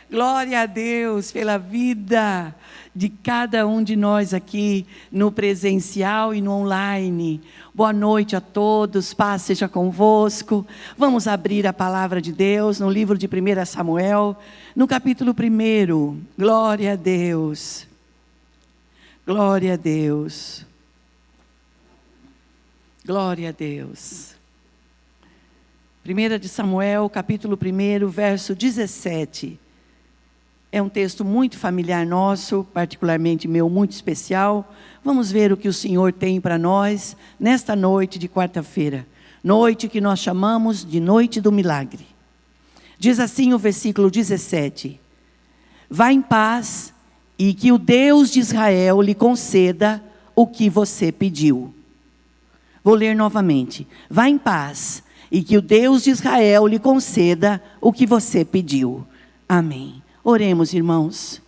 Glória a Deus pela vida de cada um de nós aqui no presencial e no online. Boa noite a todos, paz seja convosco. Vamos abrir a palavra de Deus no livro de 1 Samuel, no capítulo 1. Glória a Deus. Glória a Deus. Glória a Deus. 1 de Samuel, capítulo 1, verso 17. É um texto muito familiar nosso, particularmente meu, muito especial. Vamos ver o que o Senhor tem para nós nesta noite de quarta-feira. Noite que nós chamamos de noite do milagre. Diz assim o versículo 17. Vá em paz e que o Deus de Israel lhe conceda o que você pediu. Vou ler novamente. Vá em paz e que o Deus de Israel lhe conceda o que você pediu. Amém. Oremos, irmãos.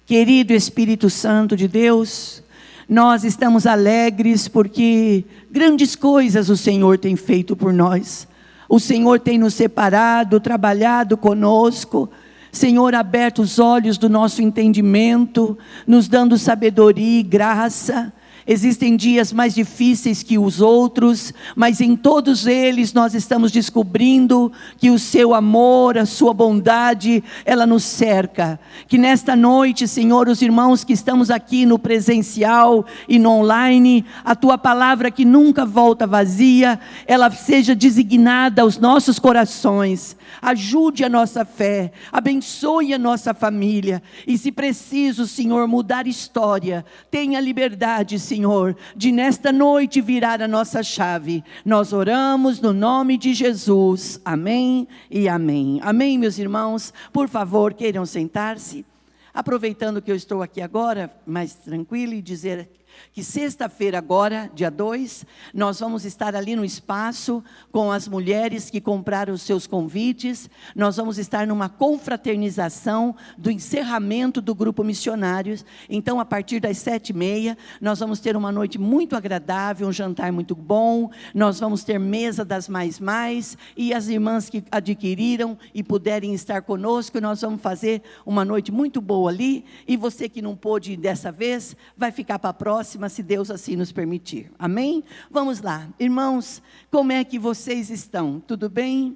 Querido Espírito Santo de Deus, nós estamos alegres porque grandes coisas o Senhor tem feito por nós. O Senhor tem nos separado, trabalhado conosco. Senhor, aberto os olhos do nosso entendimento, nos dando sabedoria e graça. Existem dias mais difíceis que os outros, mas em todos eles nós estamos descobrindo que o seu amor, a sua bondade, ela nos cerca. Que nesta noite, Senhor, os irmãos que estamos aqui no presencial e no online, a tua palavra que nunca volta vazia, ela seja designada aos nossos corações. Ajude a nossa fé, abençoe a nossa família. E se preciso, Senhor, mudar história, tenha liberdade, Senhor, de nesta noite virar a nossa chave. Nós oramos no nome de Jesus. Amém e amém. Amém, meus irmãos. Por favor, queiram sentar-se. Aproveitando que eu estou aqui agora, mais tranquilo, e dizer que sexta-feira agora, dia 2, nós vamos estar ali no espaço com as mulheres que compraram os seus convites. Nós vamos estar numa confraternização do encerramento do grupo missionários. Então, a partir das 7h30, nós vamos ter uma noite muito agradável, um jantar muito bom. Nós vamos ter mesa das mais, e as irmãs que adquiriram e puderem estar conosco, nós vamos fazer uma noite muito boa ali. E você que não pôde ir dessa vez, vai ficar para a próxima, se Deus assim nos permitir. Amém? Vamos lá. Irmãos, como é que vocês estão? Tudo bem?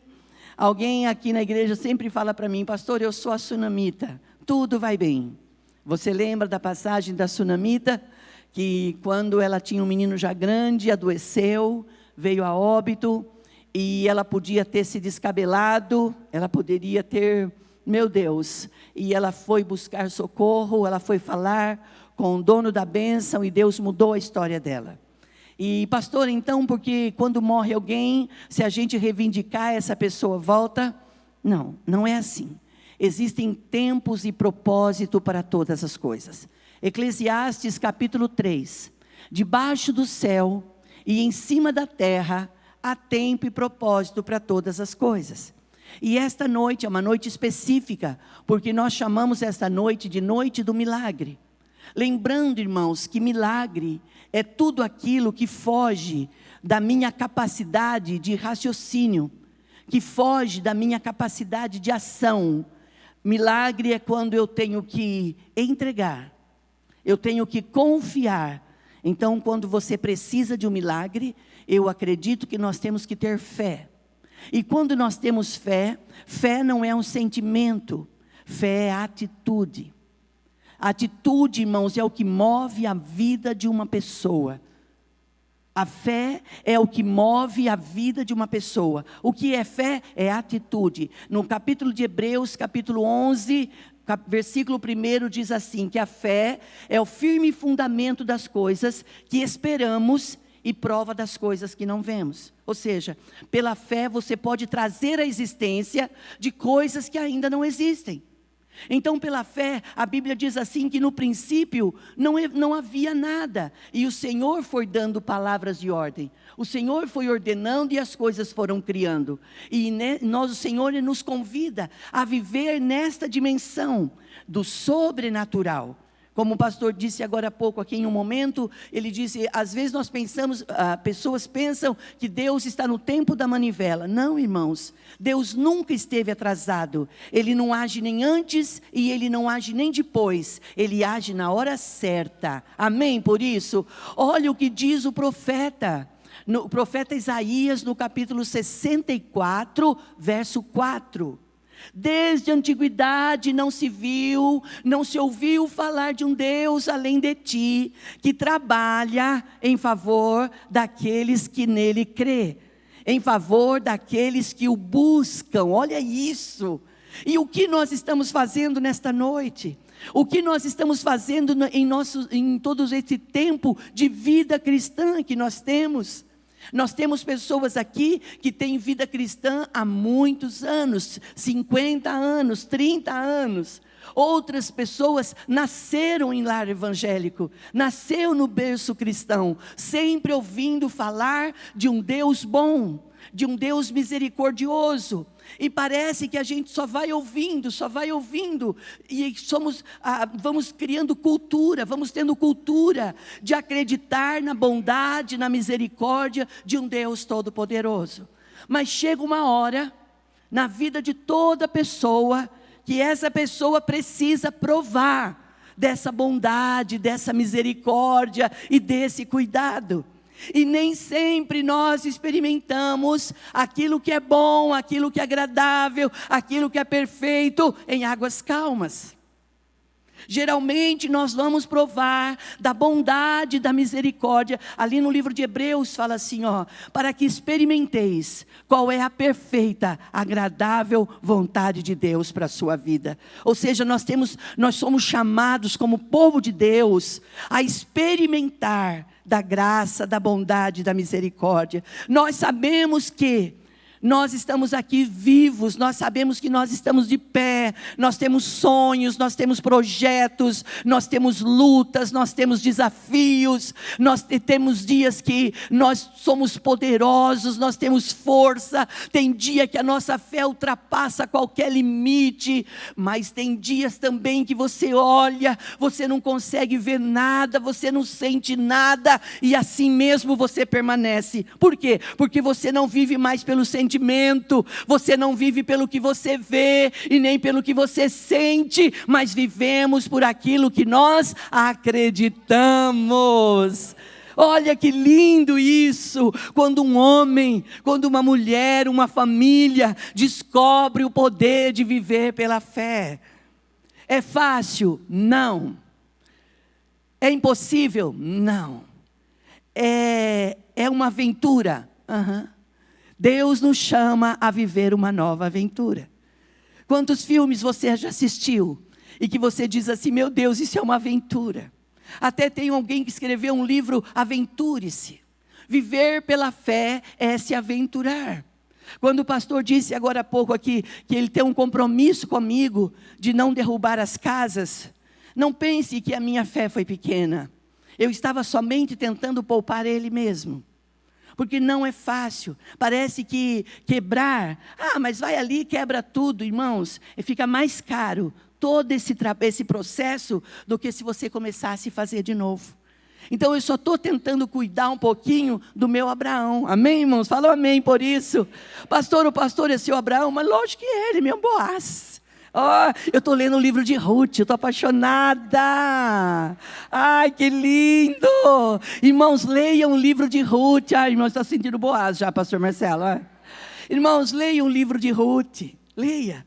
Alguém aqui na igreja sempre fala para mim, pastor, eu sou a sunamita. Tudo vai bem. Você lembra da passagem da sunamita? Que quando ela tinha um menino já grande, adoeceu, veio a óbito, e ela podia ter se descabelado, ela poderia ter, meu Deus, e ela foi buscar socorro, ela foi falar com o dono da bênção, e Deus mudou a história dela. E pastor, então, porque quando morre alguém, se a gente reivindicar, essa pessoa volta? Não, não é assim. Existem tempos e propósito para todas as coisas. Eclesiastes capítulo 3. Debaixo do céu e em cima da terra, há tempo e propósito para todas as coisas. E esta noite é uma noite específica, porque nós chamamos esta noite de noite do milagre. Lembrando, irmãos, que milagre é tudo aquilo que foge da minha capacidade de raciocínio, que foge da minha capacidade de ação. Milagre é quando eu tenho que entregar, eu tenho que confiar. Então, quando você precisa de um milagre, eu acredito que nós temos que ter fé. E quando nós temos fé, fé não é um sentimento, fé é atitude. Atitude, irmãos, é o que move a vida de uma pessoa. A fé é o que move a vida de uma pessoa. O que é fé? É atitude. No capítulo de Hebreus, capítulo 11, versículo 1, diz assim, que a fé é o firme fundamento das coisas que esperamos e prova das coisas que não vemos. Ou seja, pela fé você pode trazer a existência de coisas que ainda não existem. Então, pela fé, a Bíblia diz assim que no princípio não havia nada, e o Senhor foi dando palavras de ordem. O Senhor foi ordenando e as coisas foram criando. E o Senhor nos convida a viver nesta dimensão do sobrenatural. Como o pastor disse agora há pouco, aqui em um momento, ele disse, às vezes nós pensamos, pessoas pensam que Deus está no tempo da manivela. Não, irmãos, Deus nunca esteve atrasado. Ele não age nem antes e Ele não age nem depois. Ele age na hora certa. Amém? Por isso, olha o que diz o profeta. O profeta Isaías, no capítulo 64, verso 4. Desde a antiguidade não se viu, não se ouviu falar de um Deus além de ti, que trabalha em favor daqueles que nele crê, em favor daqueles que o buscam. Olha isso! E o que nós estamos fazendo nesta noite? O que nós estamos fazendo em todo esse tempo de vida cristã que nós temos? Nós temos pessoas aqui que têm vida cristã há muitos anos, 50 anos, 30 anos. Outras pessoas nasceram em lar evangélico, nasceu no berço cristão, sempre ouvindo falar de um Deus bom, de um Deus misericordioso. E parece que a gente só vai ouvindo, e vamos criando cultura, vamos tendo cultura de acreditar na bondade, na misericórdia de um Deus todo-poderoso. Mas chega uma hora, na vida de toda pessoa, que essa pessoa precisa provar dessa bondade, dessa misericórdia e desse cuidado. E nem sempre nós experimentamos aquilo que é bom, aquilo que é agradável, aquilo que é perfeito em águas calmas. Geralmente nós vamos provar da bondade, da misericórdia. Ali no livro de Hebreus fala assim, para que experimenteis qual é a perfeita, agradável vontade de Deus para a sua vida. Ou seja, nós somos chamados como povo de Deus a experimentar da graça, da bondade, da misericórdia. Nós sabemos que nós estamos aqui vivos, nós sabemos que nós estamos de pé, nós temos sonhos, nós temos projetos, nós temos lutas, nós temos desafios, nós temos dias que nós somos poderosos, nós temos força, tem dia que a nossa fé ultrapassa qualquer limite, mas tem dias também que você olha, você não consegue ver nada, você não sente nada, e assim mesmo você permanece. Por quê? Porque você não vive mais pelo sentimento, você não vive pelo que você vê e nem pelo que você sente, mas vivemos por aquilo que nós acreditamos. Olha que lindo isso, quando um homem, quando uma mulher, uma família descobre o poder de viver pela fé. É fácil? Não. É impossível? Não. É uma aventura? Deus nos chama a viver uma nova aventura. Quantos filmes você já assistiu e que você diz assim, meu Deus, isso é uma aventura? Até tem alguém que escreveu um livro, Aventure-se. Viver pela fé é se aventurar. Quando o pastor disse agora há pouco aqui, que ele tem um compromisso comigo de não derrubar as casas, não pense que a minha fé foi pequena. Eu estava somente tentando poupar ele mesmo. Porque não é fácil, parece que quebrar, mas vai ali e quebra tudo, irmãos, e fica mais caro todo esse processo do que se você começasse a fazer de novo. Então eu só estou tentando cuidar um pouquinho do meu Abraão, amém, irmãos? Fala amém por isso. Pastor, o pastor é seu Abraão, mas lógico que é ele, meu Boaz. Eu estou lendo o livro de Ruth, eu estou apaixonada. Ai, que lindo! Irmãos, leiam o livro de Ruth. Ai, irmãos, está sentindo Boaz já, pastor Marcelo. Irmãos, leiam o livro de Ruth. Leia.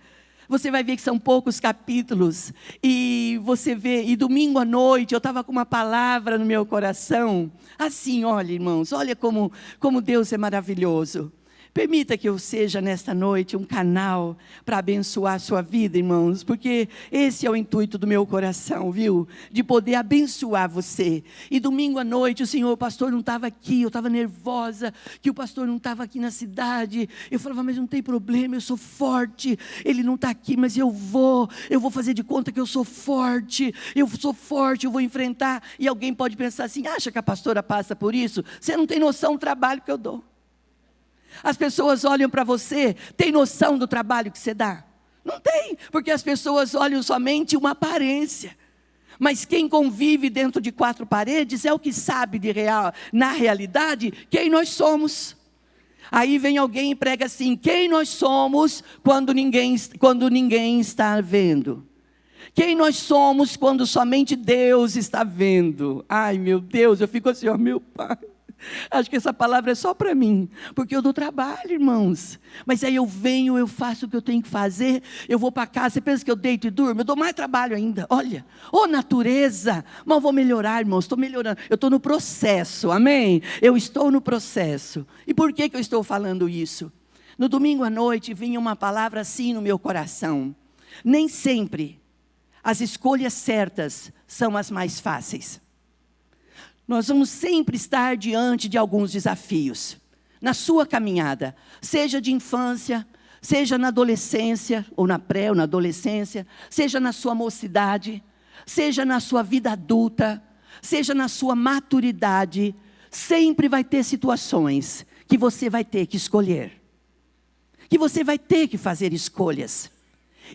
Você vai ver que são poucos capítulos. E você vê, e domingo à noite, eu estava com uma palavra no meu coração. Assim, olha, irmãos, olha como Deus é maravilhoso. Permita que eu seja nesta noite um canal para abençoar a sua vida, irmãos, porque esse é o intuito do meu coração, viu? De poder abençoar você. E domingo à noite o pastor não estava aqui, eu estava nervosa, que o pastor não estava aqui na cidade. Eu falava, mas não tem problema, eu sou forte, ele não está aqui, mas eu vou fazer de conta que eu sou forte, eu vou enfrentar. E alguém pode pensar assim, acha que a pastora passa por isso? Você não tem noção do trabalho que eu dou. As pessoas olham para você, tem noção do trabalho que você dá? Não tem, porque as pessoas olham somente uma aparência. Mas quem convive dentro de quatro paredes é o que sabe na realidade, quem nós somos. Aí vem alguém e prega assim: quem nós somos quando ninguém está vendo? Quem nós somos quando somente Deus está vendo? Ai, meu Deus, eu fico assim, ó, meu Pai. Acho que essa palavra é só para mim, porque eu dou trabalho, irmãos. Mas aí eu venho, eu faço o que eu tenho que fazer, eu vou para casa, você pensa que eu deito e durmo? Eu dou mais trabalho ainda, olha, natureza, mas eu vou melhorar, irmãos, estou melhorando, eu estou no processo, amém? Eu estou no processo. E por que eu estou falando isso? No domingo à noite vinha uma palavra assim no meu coração: nem sempre as escolhas certas são as mais fáceis. Nós vamos sempre estar diante de alguns desafios na sua caminhada, seja de infância, seja na adolescência, ou na pré ou na adolescência, seja na sua mocidade, seja na sua vida adulta, seja na sua maturidade. Sempre vai ter situações que você vai ter que escolher, que você vai ter que fazer escolhas.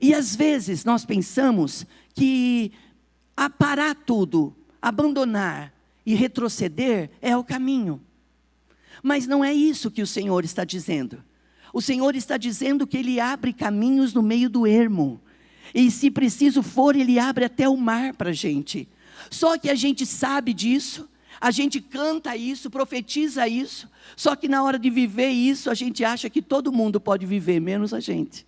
E às vezes nós pensamos que parar tudo, abandonar e retroceder é o caminho. Mas não é isso que o Senhor está dizendo. O Senhor está dizendo que Ele abre caminhos no meio do ermo. E se preciso for, Ele abre até o mar para a gente. Só que a gente sabe disso, a gente canta isso, profetiza isso. Só que na hora de viver isso, a gente acha que todo mundo pode viver, menos a gente.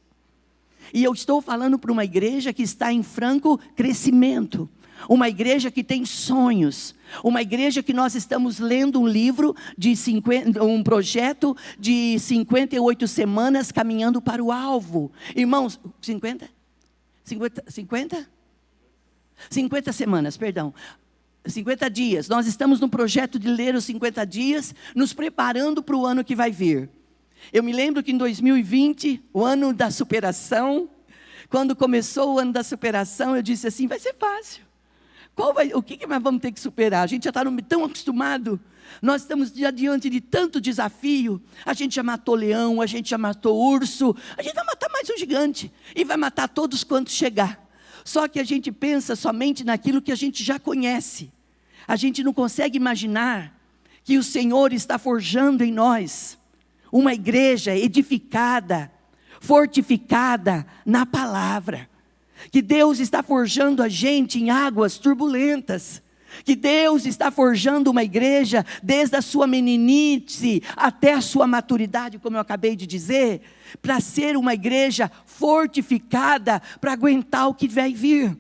E eu estou falando para uma igreja que está em franco crescimento. Uma igreja que tem sonhos, uma igreja que nós estamos lendo um livro, um projeto de 58 semanas caminhando para o alvo. Irmãos, 50 semanas, perdão. 50 dias, nós estamos no projeto de ler os 50 dias, nos preparando para o ano que vai vir. Eu me lembro que em 2020, o ano da superação, quando começou o ano da superação, eu disse assim: vai ser fácil. O que nós vamos ter que superar? A gente já está tão acostumado. Nós estamos já diante de tanto desafio. A gente já matou leão, a gente já matou urso. A gente vai matar mais um gigante. E vai matar todos quantos chegar. Só que a gente pensa somente naquilo que a gente já conhece. A gente não consegue imaginar que o Senhor está forjando em nós uma igreja edificada, fortificada na palavra. Que Deus está forjando a gente em águas turbulentas. Que Deus está forjando uma igreja desde a sua meninice até a sua maturidade, como eu acabei de dizer, para ser uma igreja fortificada para aguentar o que vai vir.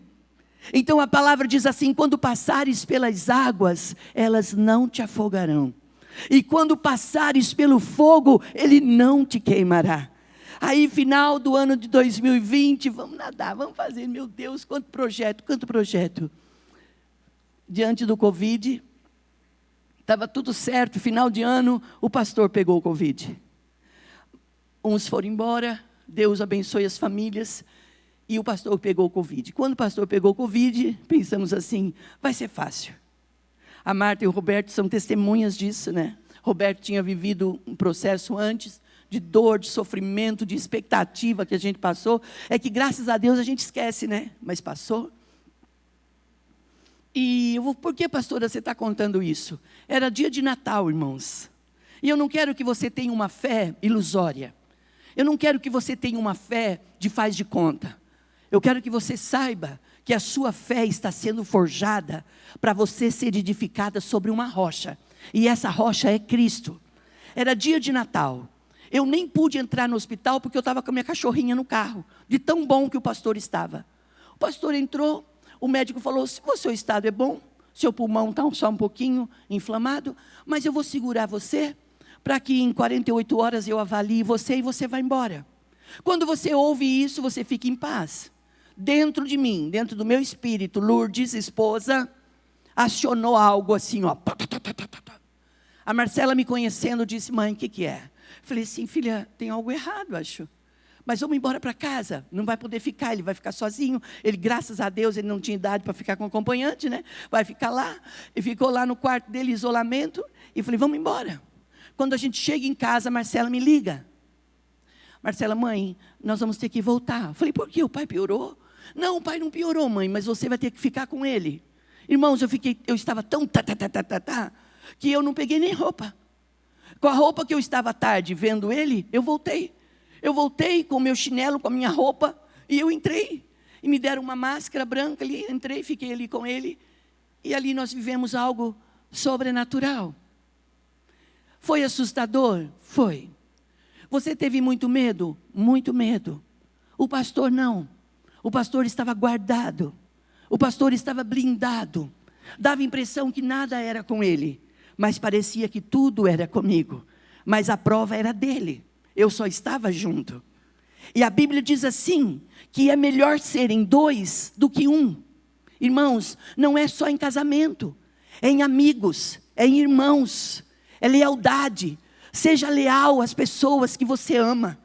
Então a palavra diz assim: quando passares pelas águas, elas não te afogarão. E quando passares pelo fogo, ele não te queimará. Aí, final do ano de 2020, vamos nadar, vamos fazer, meu Deus, quanto projeto. Diante do Covid, estava tudo certo, final de ano, o pastor pegou o Covid. Uns foram embora, Deus abençoe as famílias, e o pastor pegou o Covid. Quando o pastor pegou o Covid, pensamos assim: vai ser fácil. A Marta e o Roberto são testemunhas disso, né? Roberto tinha vivido um processo antes, de dor, de sofrimento, de expectativa que a gente passou. É que graças a Deus a gente esquece, né? Mas passou. E por que, pastora, você está contando isso? Era dia de Natal, irmãos. E eu não quero que você tenha uma fé ilusória. Eu não quero que você tenha uma fé de faz de conta. Eu quero que você saiba que a sua fé está sendo forjada para você ser edificada sobre uma rocha. E essa rocha é Cristo. Era dia de Natal. Eu nem pude entrar no hospital porque eu estava com a minha cachorrinha no carro, de tão bom que o pastor estava. O pastor entrou, o médico falou: se o seu estado é bom, seu pulmão está só um pouquinho inflamado, mas eu vou segurar você, para que em 48 horas eu avalie você e você vai embora. Quando você ouve isso, você fica em paz. Dentro de mim, dentro do meu espírito, Lourdes, esposa, acionou algo assim, ó. A Marcela, me conhecendo, disse: mãe, o que é? Falei assim: filha, tem algo errado, acho. Mas vamos embora para casa. Não vai poder ficar, ele vai ficar sozinho. Ele, graças a Deus, ele não tinha idade para ficar com acompanhante, né? Vai ficar lá. E ficou lá no quarto dele, isolamento. E falei: vamos embora. Quando a gente chega em casa, a Marcela me liga. Marcela: mãe, nós vamos ter que voltar. Falei: por quê? O pai piorou? Não, o pai não piorou, mãe, mas você vai ter que ficar com ele. Irmãos, eu estava tão que eu não peguei nem roupa. Com a roupa que eu estava à tarde vendo ele, eu voltei. Eu voltei com o meu chinelo, com a minha roupa, e eu entrei. E me deram uma máscara branca ali, entrei, fiquei ali com ele. E ali nós vivemos algo sobrenatural. Foi assustador? Foi. Você teve muito medo? Muito medo. O pastor não. O pastor estava guardado. O pastor estava blindado. Dava a impressão que nada era com ele, mas parecia que tudo era comigo. Mas a prova era dele. Eu só estava junto. E a Bíblia diz assim, que é melhor serem dois do que um. Irmãos, não é só em casamento, é em amigos, é em irmãos, é lealdade. Seja leal às pessoas que você ama.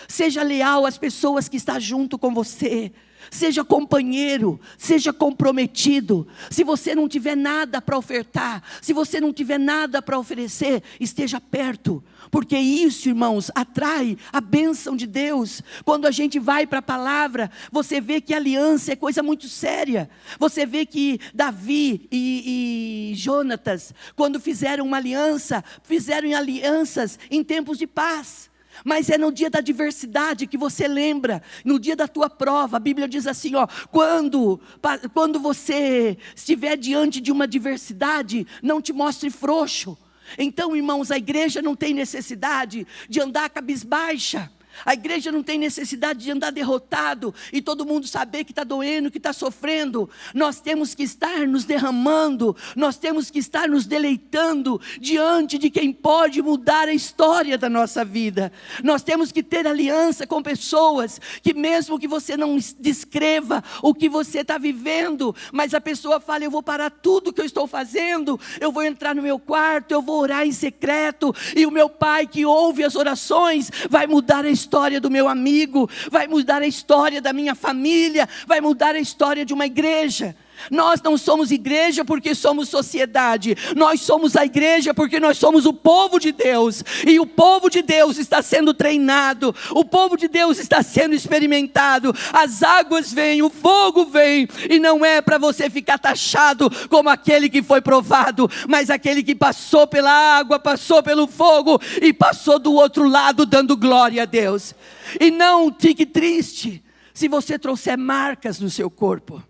Seja leal às pessoas que estão junto com você. Seja companheiro, seja comprometido. Se você não tiver nada para ofertar, se você não tiver nada para oferecer, esteja perto. Porque isso, irmãos, atrai a bênção de Deus. Quando a gente vai para a palavra, você vê que aliança é coisa muito séria. Você vê que Davi e Jonatas, quando fizeram uma aliança, fizeram alianças em tempos de paz. Mas é no dia da adversidade que você lembra, no dia da tua prova. A Bíblia diz assim, quando você estiver diante de uma adversidade, não te mostre frouxo. Então, irmãos, a igreja não tem necessidade de andar cabisbaixa. A igreja não tem necessidade de andar derrotado e todo mundo saber que está doendo, que está sofrendo. Nós temos que estar nos derramando, nós temos que estar nos deleitando diante de quem pode mudar a história da nossa vida. Nós temos que ter aliança com pessoas que mesmo que você não descreva o que você está vivendo, mas a pessoa fala, eu vou parar tudo que eu estou fazendo, eu vou entrar no meu quarto, eu vou orar em secreto, e o meu pai que ouve as orações vai mudar a história do meu amigo, vai mudar a história da minha família, vai mudar a história de uma igreja. Nós não somos igreja porque somos sociedade, nós somos a igreja porque nós somos o povo de Deus, e o povo de Deus está sendo treinado, o povo de Deus está sendo experimentado, as águas vêm, o fogo vem, e não é para você ficar taxado como aquele que foi provado, mas aquele que passou pela água, passou pelo fogo, e passou do outro lado dando glória a Deus. E não fique triste se você trouxer marcas no seu corpo.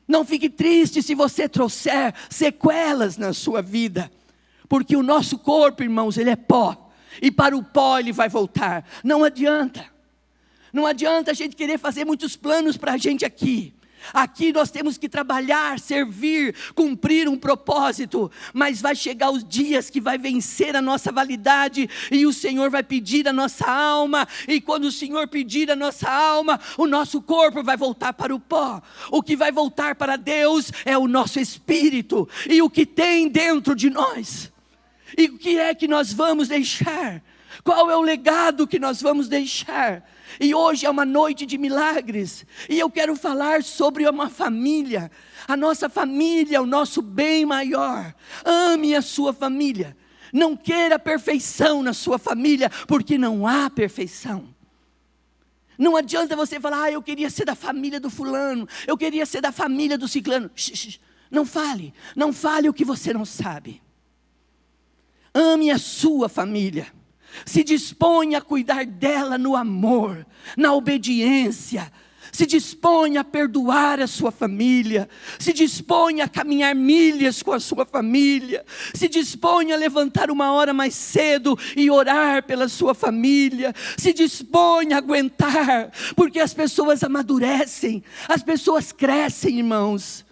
Não fique triste se você trouxer sequelas na sua vida. Porque o nosso corpo, irmãos, ele é pó. E para o pó ele vai voltar. Não adianta. Não adianta a gente querer fazer muitos planos para a gente aqui. Aqui nós temos que trabalhar, servir, cumprir um propósito. Mas vai chegar os dias que vai vencer a nossa validade. E o Senhor vai pedir a nossa alma. E quando o Senhor pedir a nossa alma, o nosso corpo vai voltar para o pó. O que vai voltar para Deus é o nosso espírito. E o que tem dentro de nós. E o que é que nós vamos deixar? Qual é o legado que nós vamos deixar? E hoje é uma noite de milagres, e eu quero falar sobre uma família. A nossa família é o nosso bem maior. Ame a sua família. Não queira perfeição na sua família, porque não há perfeição. Não adianta você falar, eu queria ser da família do fulano, eu queria ser da família do ciclano. Não fale o que você não sabe. Ame a sua família. Se dispõe a cuidar dela no amor, na obediência. Se dispõe a perdoar a sua família. Se dispõe a caminhar milhas com a sua família. Se dispõe a levantar uma hora mais cedo e orar pela sua família. Se dispõe a aguentar, porque as pessoas amadurecem, as pessoas crescem, irmãos.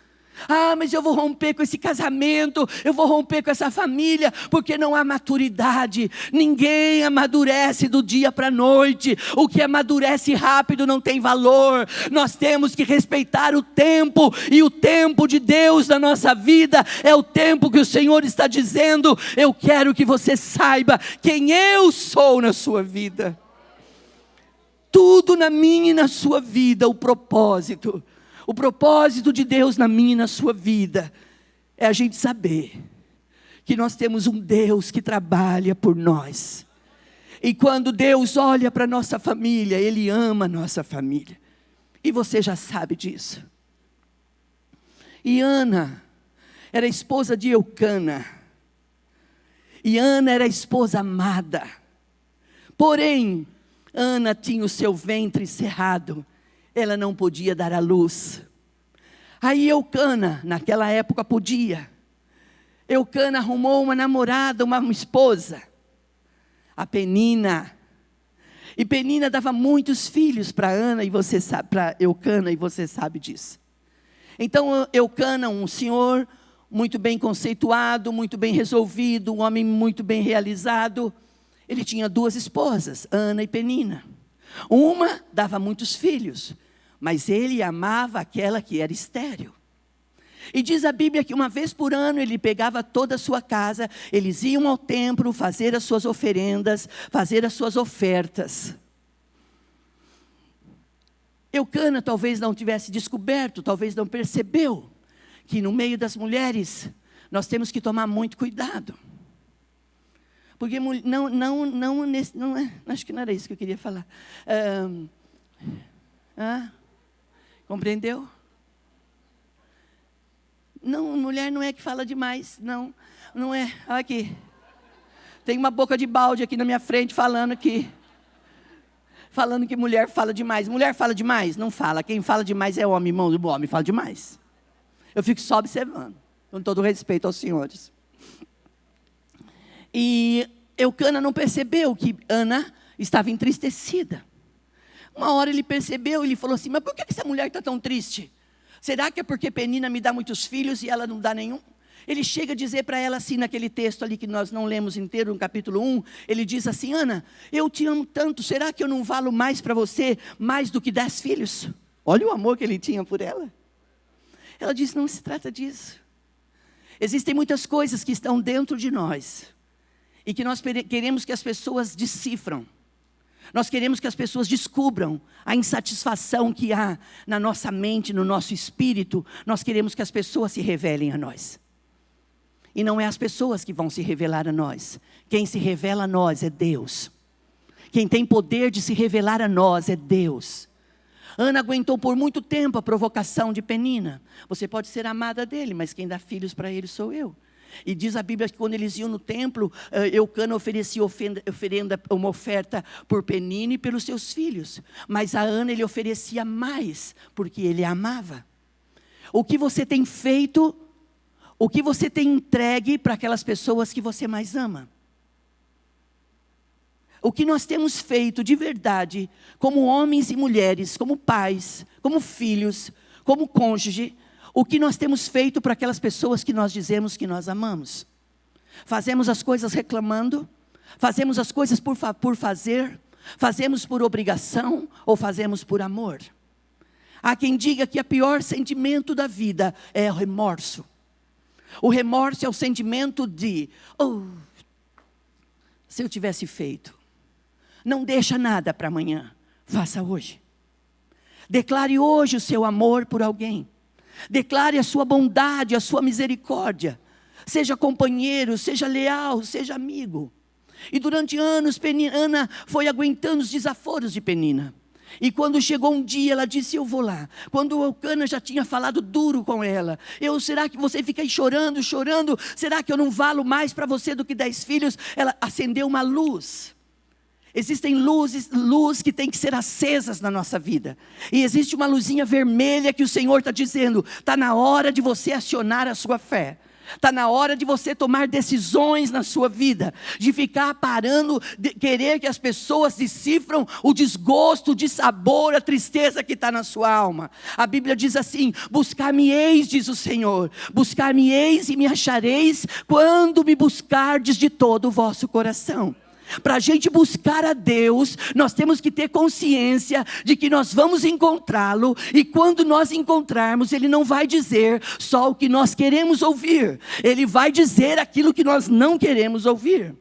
Ah, mas eu vou romper com esse casamento, eu vou romper com essa família, porque não há maturidade. Ninguém amadurece do dia para a noite. O que amadurece rápido não tem valor. Nós temos que respeitar o tempo, e o tempo de Deus na nossa vida é o tempo que o Senhor está dizendo, eu quero que você saiba quem eu sou na sua vida. Tudo na minha e na sua vida, o propósito de Deus na minha e na sua vida, é a gente saber que nós temos um Deus que trabalha por nós. E quando Deus olha para a nossa família, Ele ama a nossa família. E você já sabe disso. E Ana era esposa de Eucana. E Ana era esposa amada. Porém, Ana tinha o seu ventre cerrado. Ela não podia dar à luz. Aí Eucana, naquela época podia. Eucana arrumou uma namorada, uma esposa. A Penina. E Penina dava muitos filhos para Ana, e você sabe, para Eucana, e você sabe disso. Então Eucana, um senhor muito bem conceituado, muito bem resolvido, um homem muito bem realizado, ele tinha 2 esposas, Ana e Penina. Uma dava muitos filhos, mas ele amava aquela que era estéril. E diz a Bíblia que uma vez por ano ele pegava toda a sua casa, eles iam ao templo fazer as suas oferendas, fazer as suas ofertas. Eucana talvez não tivesse descoberto, talvez não percebeu, que no meio das mulheres nós temos que tomar muito cuidado. Porque acho que não era isso que eu queria falar. Compreendeu? Não, mulher não é que fala demais, não é. Olha aqui, tem uma boca de balde aqui na minha frente falando que mulher fala demais. Mulher fala demais? Não fala. Quem fala demais é homem, irmão. O homem fala demais. Eu fico só observando, com todo respeito aos senhores. E Eucana não percebeu que Ana estava entristecida. Uma hora ele percebeu, ele falou assim: mas por que essa mulher está tão triste? Será que é porque Penina me dá muitos filhos e ela não dá nenhum? Ele chega a dizer para ela assim, naquele texto ali que nós não lemos inteiro, no capítulo 1, ele diz assim: Ana, eu te amo tanto, será que eu não valo mais para você, mais do que 10 filhos? Olha o amor que ele tinha por ela. Ela disse: não se trata disso. Existem muitas coisas que estão dentro de nós, e que nós queremos que as pessoas decifram. Nós queremos que as pessoas descubram a insatisfação que há na nossa mente, no nosso espírito. Nós queremos que as pessoas se revelem a nós. E não é as pessoas que vão se revelar a nós. Quem se revela a nós é Deus. Quem tem poder de se revelar a nós é Deus. Ana aguentou por muito tempo a provocação de Penina. Você pode ser amada dele, mas quem dá filhos para ele sou eu. E diz a Bíblia que quando eles iam no templo, Eucana oferecia uma oferta por Penina e pelos seus filhos. Mas a Ana ele oferecia mais, porque ele a amava. O que você tem feito, o que você tem entregue para aquelas pessoas que você mais ama? O que nós temos feito de verdade, como homens e mulheres, como pais, como filhos, como cônjuge, o que nós temos feito para aquelas pessoas que nós dizemos que nós amamos? Fazemos as coisas reclamando? Fazemos as coisas por fazer? Fazemos por obrigação ou fazemos por amor? Há quem diga que o pior sentimento da vida é o remorso. O remorso é o sentimento de, se eu tivesse feito. Não deixa nada para amanhã, faça hoje. Declare hoje o seu amor por alguém. Declare a sua bondade, a sua misericórdia. Seja companheiro, seja leal, seja amigo. E durante anos, Ana foi aguentando os desaforos de Penina. E quando chegou um dia, ela disse: eu vou lá. Quando Eucana já tinha falado duro com ela: será que você fica aí chorando? Será que eu não valo mais para você do que 10 filhos? Ela acendeu uma luz. Existem luzes que têm que ser acesas na nossa vida. E existe uma luzinha vermelha que o Senhor está dizendo: está na hora de você acionar a sua fé. Está na hora de você tomar decisões na sua vida. De ficar parando, de querer que as pessoas decifram o desgosto, o dissabor, a tristeza que está na sua alma. A Bíblia diz assim: buscar-me-eis, diz o Senhor. Buscar-me-eis e me achareis, quando me buscardes de todo o vosso coração. Para a gente buscar a Deus, nós temos que ter consciência de que nós vamos encontrá-lo. E quando nós encontrarmos, Ele não vai dizer só o que nós queremos ouvir. Ele vai dizer aquilo que nós não queremos ouvir.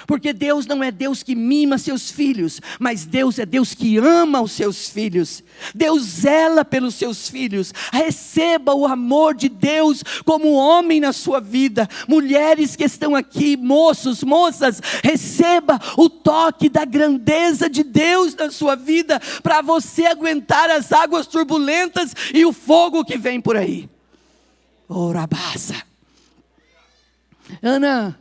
Porque Deus não é Deus que mima seus filhos, mas Deus é Deus que ama os seus filhos. Deus zela pelos seus filhos. Receba o amor de Deus como homem na sua vida. Mulheres que estão aqui, moços, moças, receba o toque da grandeza de Deus na sua vida, para você aguentar as águas turbulentas e o fogo que vem por aí. Orabasa. Ana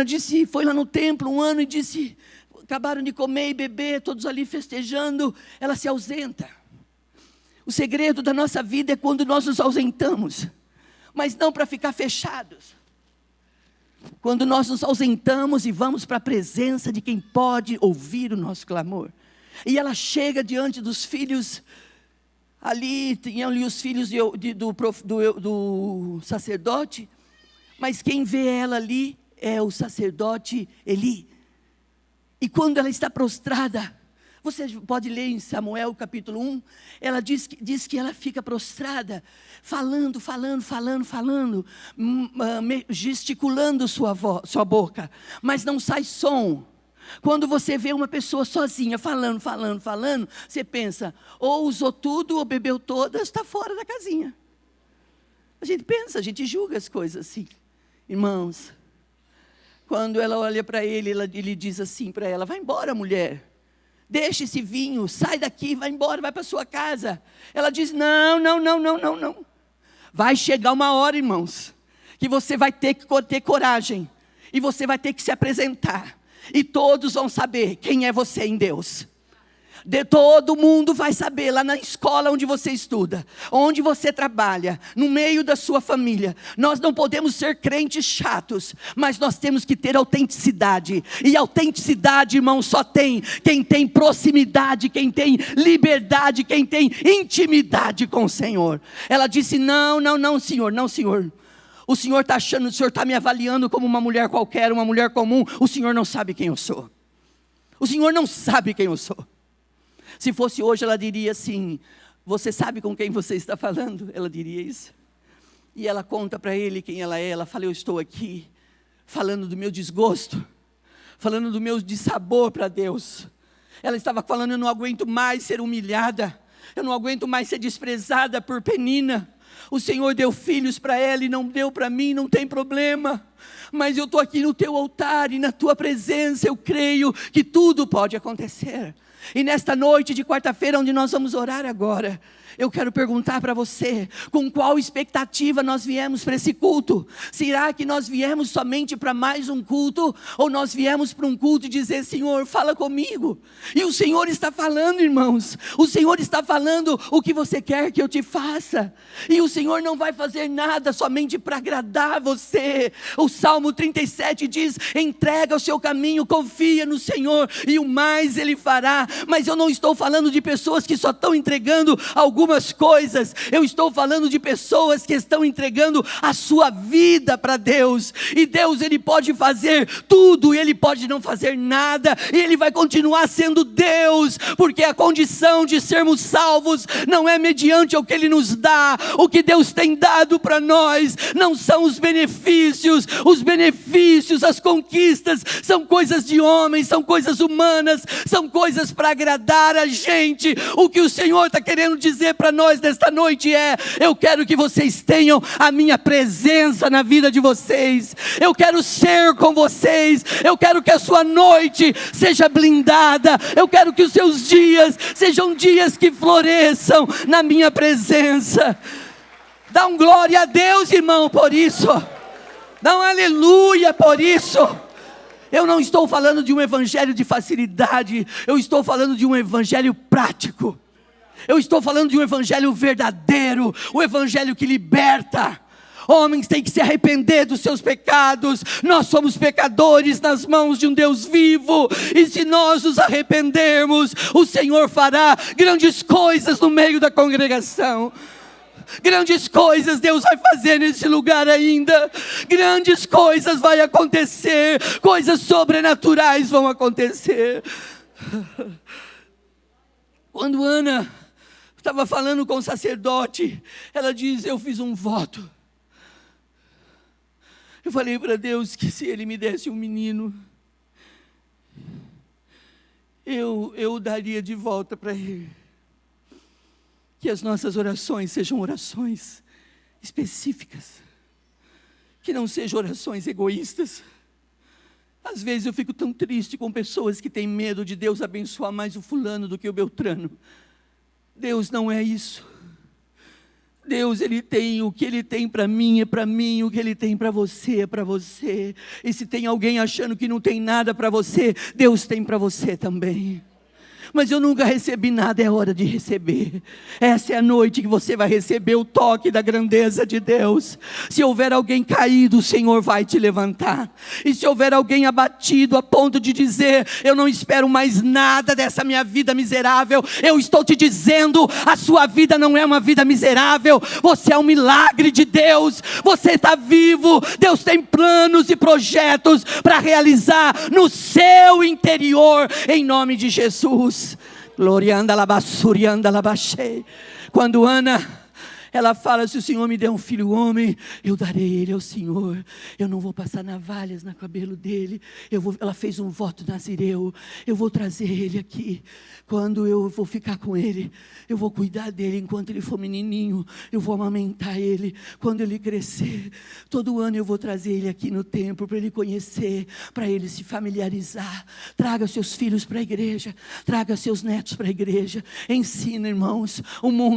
disse, foi lá no templo um ano e disse, acabaram de comer e beber, todos ali festejando, ela se ausenta. O segredo da nossa vida é quando nós nos ausentamos, mas não para ficar fechados. Quando nós nos ausentamos e vamos para a presença de quem pode ouvir o nosso clamor. E ela chega diante dos filhos, ali tinham ali os filhos do sacerdote, mas quem vê ela ali é o sacerdote Eli. E quando ela está prostrada, você pode ler em Samuel capítulo 1, ela diz que ela fica prostrada, falando, gesticulando sua boca, mas não sai som. Quando você vê uma pessoa sozinha, falando, você pensa, ou usou tudo, ou bebeu todas, está fora da casinha. A gente pensa, a gente julga as coisas assim. Irmãos, quando ela olha para ele, ele diz assim para ela, vai embora, mulher. Deixa esse vinho, sai daqui, vai embora, vai para sua casa. Ela diz, não. Vai chegar uma hora, irmãos, que você vai ter que ter coragem. E você vai ter que se apresentar. E todos vão saber quem é você em Deus. Todo mundo vai saber lá na escola onde você estuda, onde você trabalha, no meio da sua família. Nós não podemos ser crentes chatos, mas nós temos que ter autenticidade. E autenticidade, irmão, só tem quem tem proximidade, quem tem liberdade, quem tem intimidade com o Senhor. Ela disse, não, Senhor. O Senhor está achando, o Senhor está me avaliando como uma mulher qualquer, uma mulher comum. O Senhor não sabe quem eu sou. O Senhor não sabe quem eu sou. Se fosse hoje, ela diria assim, você sabe com quem você está falando? Ela diria isso. E ela conta para ele quem ela é. Ela fala, eu estou aqui falando do meu desgosto, falando do meu dissabor para Deus. Ela estava falando, eu não aguento mais ser humilhada, eu não aguento mais ser desprezada por Penina. O Senhor deu filhos para ela e não deu para mim, não tem problema. Mas eu estou aqui no teu altar e na tua presença eu creio que tudo pode acontecer. E nesta noite de quarta-feira, onde nós vamos orar agora, eu quero perguntar para você, com qual expectativa nós viemos para esse culto? Será que nós viemos somente para mais um culto? Ou nós viemos para um culto e dizer, Senhor, fala comigo? E o Senhor está falando, irmãos, o Senhor está falando o que você quer que eu te faça. E o Senhor não vai fazer nada somente para agradar você. O Salmo 37 diz, entrega o seu caminho, confia no Senhor e o mais Ele fará. Mas eu não estou falando de pessoas que só estão entregando algumas coisas, eu estou falando de pessoas que estão entregando a sua vida para Deus, e Deus, Ele pode fazer tudo, Ele pode não fazer nada, e Ele vai continuar sendo Deus, porque a condição de sermos salvos não é mediante o que Ele nos dá. O que Deus tem dado para nós não são os benefícios, as conquistas, são coisas de homens, são coisas humanas, são coisas para agradar a gente. O que o Senhor está querendo dizer para nós nesta noite é, eu quero que vocês tenham a minha presença na vida de vocês, eu quero ser com vocês, eu quero que a sua noite seja blindada, eu quero que os seus dias sejam dias que floresçam na minha presença. Dá um glória a Deus, irmão, por isso, dá um aleluia por isso. Eu não estou falando de um evangelho de facilidade, eu estou falando de um evangelho prático. Eu estou falando de um evangelho verdadeiro, um evangelho que liberta. Homens têm que se arrepender dos seus pecados. Nós somos pecadores nas mãos de um Deus vivo, e se nós nos arrependermos, o Senhor fará grandes coisas no meio da congregação. Grandes coisas Deus vai fazer nesse lugar ainda. Grandes coisas vai acontecer, coisas sobrenaturais vão acontecer. Quando Ana estava falando com o sacerdote, ela diz, eu fiz um voto. Eu falei para Deus que se Ele me desse um menino, eu daria de volta para Ele. Que as nossas orações sejam orações específicas, que não sejam orações egoístas. Às vezes eu fico tão triste com pessoas que têm medo de Deus abençoar mais o fulano do que o Beltrano. Deus não é isso. Deus, Ele tem o que Ele tem para mim, é para mim, o que Ele tem para você, é para você. E se tem alguém achando que não tem nada para você, Deus tem para você também. Mas eu nunca recebi nada, é hora de receber. Essa é a noite que você vai receber o toque da grandeza de Deus. Se houver alguém caído, o Senhor vai te levantar. E se houver alguém abatido a ponto de dizer, eu não espero mais nada dessa minha vida miserável, eu estou te dizendo, a sua vida não é uma vida miserável. Você é um milagre de Deus. Você está vivo. Deus tem planos e projetos para realizar no seu interior, em nome de Jesus. Glorianda la basurianda la baixei. Quando Ana, ela fala, se o Senhor me der um filho homem, eu darei ele ao Senhor. Eu não vou passar navalhas no cabelo dele. Ela fez um voto nazireu. Eu vou trazer ele aqui. Quando eu vou ficar com ele, eu vou cuidar dele enquanto ele for menininho. Eu vou amamentar ele. Quando ele crescer, todo ano eu vou trazer ele aqui no templo para ele conhecer, para ele se familiarizar. Traga seus filhos para a igreja. Traga seus netos para a igreja. Ensina, irmãos.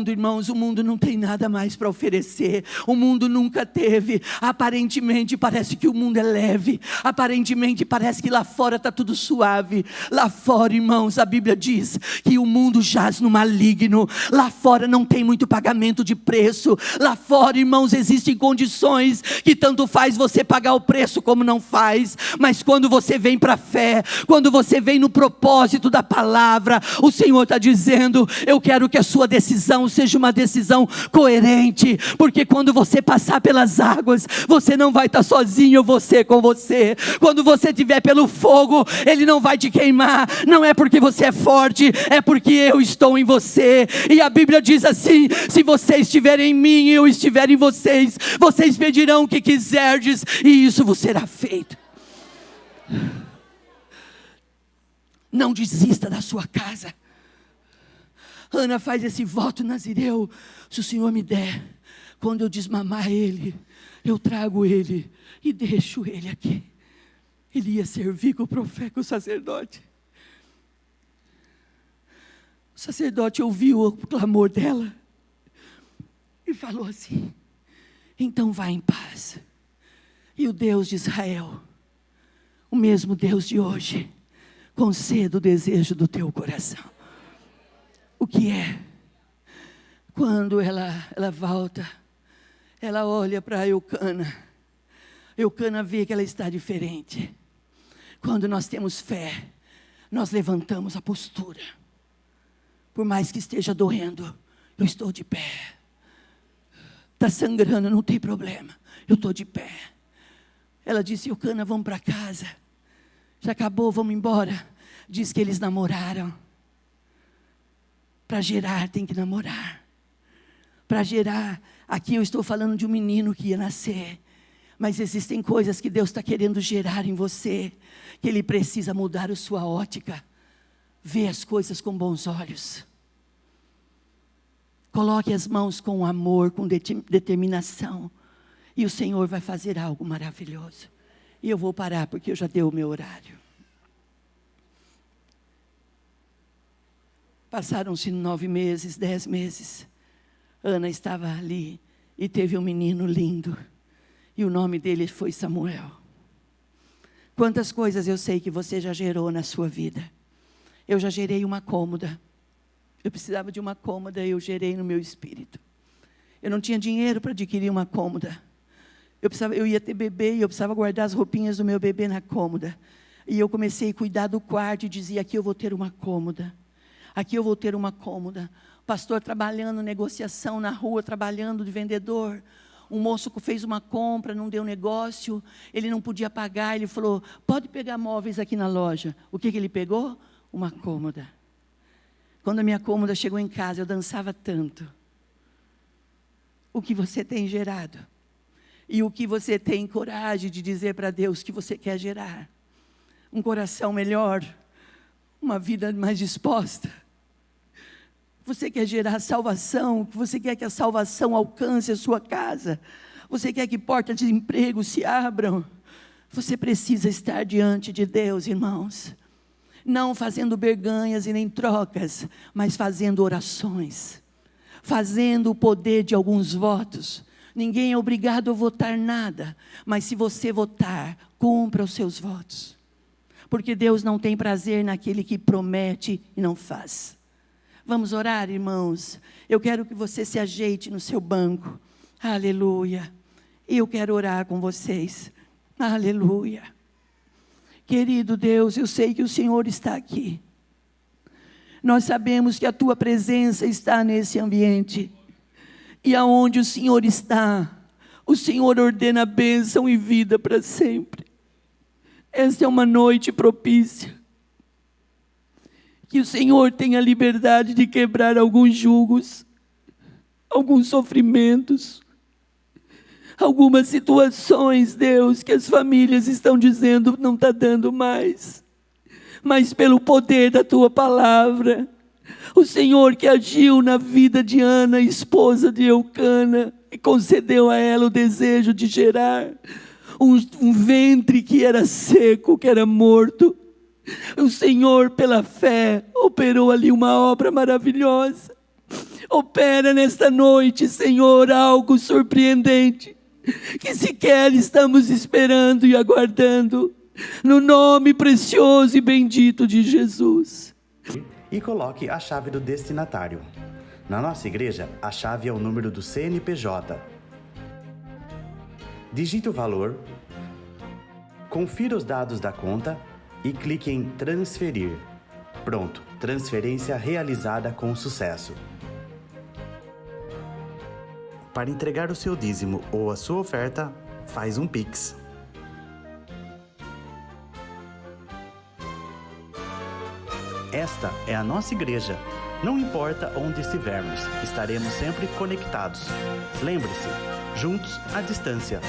Irmãos, o mundo não tem nada mais para oferecer. O mundo nunca teve. Aparentemente parece que o mundo é leve. Aparentemente parece que lá fora está tudo suave. Lá fora, irmãos, a Bíblia diz que o mundo jaz no maligno. Lá fora não tem muito pagamento de preço. Lá fora, irmãos, existem condições que tanto faz você pagar o preço como não faz. Mas quando você vem para a fé, quando você vem no propósito da palavra, o Senhor está dizendo, eu quero que a sua decisão seja uma decisão coerente, porque quando você passar pelas águas, você não vai estar sozinho, você com você. Quando você estiver pelo fogo, ele não vai te queimar. Não é porque você é forte, é porque eu estou em você. E a Bíblia diz assim, se vocês estiverem em mim e eu estiver em vocês, vocês pedirão o que quiserdes e isso vos será feito. Não desista da sua casa. Ana faz esse voto nazireu, se o Senhor me der, quando eu desmamar ele, eu trago ele e deixo ele aqui. Ele ia servir com o profeta, com o sacerdote. O sacerdote ouviu o clamor dela e falou assim, então vá em paz. E o Deus de Israel, o mesmo Deus de hoje, conceda o desejo do teu coração. O que é? Quando ela volta, ela olha para Eucana. Eucana vê que ela está diferente. Quando nós temos fé, nós levantamos a postura. Por mais que esteja doendo, eu estou de pé. Está sangrando, não tem problema, eu estou de pé. Ela disse, Eucana, vamos para casa. Já acabou, vamos embora. Diz que eles namoraram. Para gerar tem que namorar. Para gerar, aqui eu estou falando de um menino que ia nascer. Mas existem coisas que Deus está querendo gerar em você, que Ele precisa mudar a sua ótica. Vê as coisas com bons olhos. Coloque as mãos com amor, com determinação. E o Senhor vai fazer algo maravilhoso. E eu vou parar porque eu já dei o meu horário. Passaram-se 9 meses, 10 meses. Ana estava ali e teve um menino lindo. E o nome dele foi Samuel. Quantas coisas eu sei que você já gerou na sua vida. Eu já gerei uma cômoda. Eu precisava de uma cômoda e eu gerei no meu espírito. Eu não tinha dinheiro para adquirir uma cômoda. Eu ia ter bebê e eu precisava guardar as roupinhas do meu bebê na cômoda. E eu comecei a cuidar do quarto e dizia, aqui eu vou ter uma cômoda. Aqui eu vou ter uma cômoda. O pastor trabalhando, negociação na rua, trabalhando de vendedor. Um moço fez uma compra, não deu negócio. Ele não podia pagar, ele falou, pode pegar móveis aqui na loja. O que ele pegou? Uma cômoda. Quando a minha cômoda chegou em casa, eu dançava tanto. O que você tem gerado? E o que você tem coragem de dizer para Deus que você quer gerar? Um coração melhor, uma vida mais disposta. Você quer gerar salvação, você quer que a salvação alcance a sua casa, você quer que portas de emprego se abram. Você precisa estar diante de Deus, irmãos. Não fazendo barganhas e nem trocas, mas fazendo orações. Fazendo o poder de alguns votos. Ninguém é obrigado a votar nada, mas se você votar, cumpra os seus votos. Porque Deus não tem prazer naquele que promete e não faz. Vamos orar, irmãos? Eu quero que você se ajeite no seu banco. Aleluia. Eu quero orar com vocês. Aleluia. Querido Deus, eu sei que o Senhor está aqui. Nós sabemos que a Tua presença está nesse ambiente. E aonde o Senhor está, o Senhor ordena bênção e vida para sempre. Esta é uma noite propícia. Que o Senhor tenha liberdade de quebrar alguns julgos, alguns sofrimentos, algumas situações, Deus, que as famílias estão dizendo não está dando mais. Mas pelo poder da Tua palavra, o Senhor que agiu na vida de Ana, esposa de Eucana, e concedeu a ela o desejo de gerar um ventre que era seco, que era morto. O Senhor, pela fé, operou ali uma obra maravilhosa. Opera nesta noite, Senhor, algo surpreendente, que sequer estamos esperando e aguardando, no nome precioso e bendito de Jesus. E coloque a chave do destinatário. Na nossa igreja, a chave é o número do CNPJ. Digite o valor, confira os dados da conta e clique em transferir. Pronto, transferência realizada com sucesso. Para entregar o seu dízimo ou a sua oferta, faz um Pix. Esta é a nossa igreja. Não importa onde estivermos, estaremos sempre conectados. Lembre-se, juntos à distância.